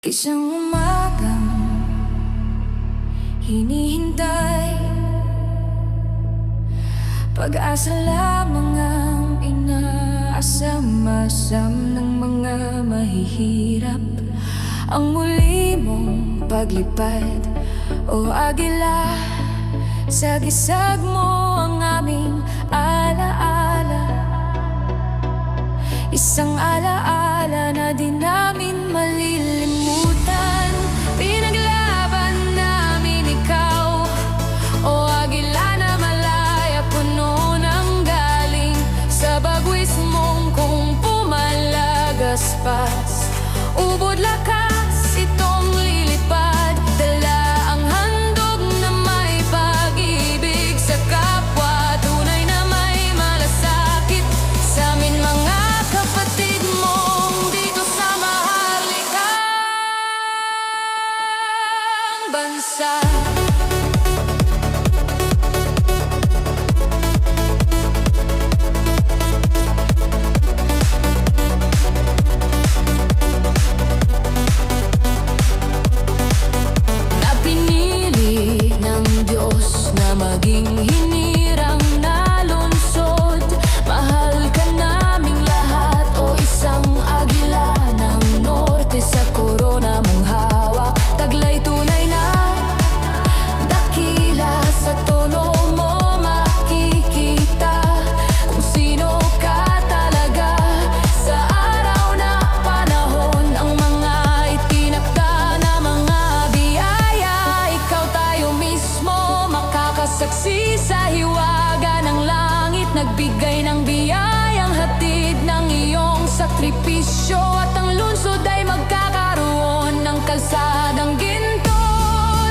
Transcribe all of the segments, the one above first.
Isang umagang hinihintay, pag-asa lamang ang inaasam-asam ng mga mahihirap. Ang muli mong paglipad, o agila, sagisag mo ang aming alaala. Isang alaala na di namin malilimutan. Pinaglaban namin ikaw, o agila na malaya, puno ng galing sa bagwis mong kung pumalagaspas. Ubod lakas itong lilipad, dala ang handog na may pag-ibig sa kapwa, tunay na may malasakit sa amin mga kapatid mong dito sa maharlikang bansa. Maging hinirang na lungsod, mahal ka naming lahat, o isang agila ng norte sa korona mong hawak. Taglay tunay na dakila, sa tono mo makikita kung sino ka talaga. Sa araw na panahon, ang mga itinakda na mga biyaya, ikaw tayo mismo saksi sa hiwaga ng langit, nagbigay ng biyayang hatid ng iyong sakripisyo. At ang lungsod ay magkakaroon ng kalsadang ginto,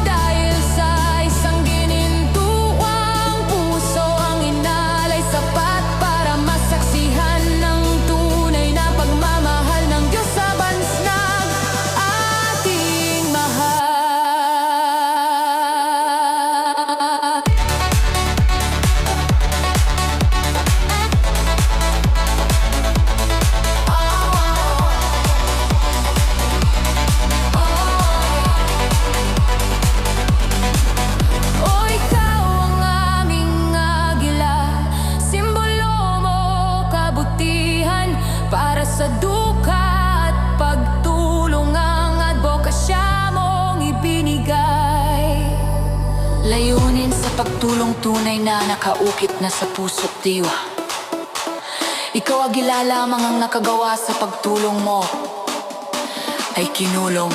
dahil sa isang ginintuang puso ang inalay, sapat para masaksihan ng tunay na pagmamahal ng Diyos sa bansang ating mahal. Para sa duka at pagtulong ang advokasya mong ibinigay. Layunin sa pagtulong tunay na nakaukit na sa puso't diwa. Ikaw agila lamang ang nakagawa, sa pagtulong mo ay kinulong.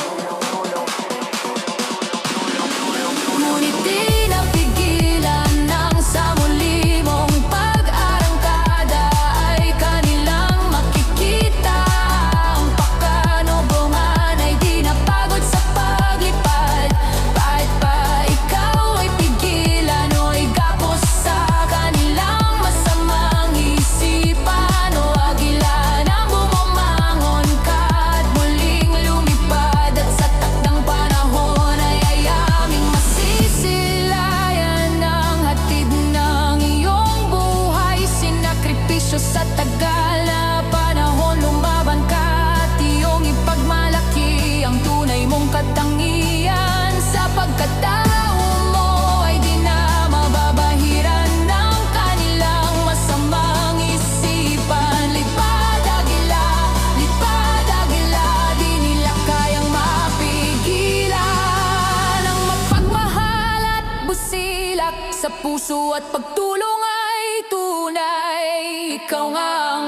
Ngunit di napigilan ng sa muli mong pag-arangkada, ay kanilang makikita ang pakanobongan ay di napagod sa paglipad. Kahit pa ikaw ay pigilan o igapos sa kanilang masamang isipan, o agila na bumamangon ka at muling lumipad, at sa takdang panahon ay aming masisilayan ang hatid ng iyong buhay. Sinakripisyo sa tagal na panahon, lumaban ka at iyong ipagmalaki ang tunay mong katangian. Sa pagkatao mo ay di na mababahiran ng kanilang masamang isipan. Lipad agila, di nila kayang mapigilan ang mapagmahal at busilak sa puso, at pagtulong ay tunay. Ikaw nga ang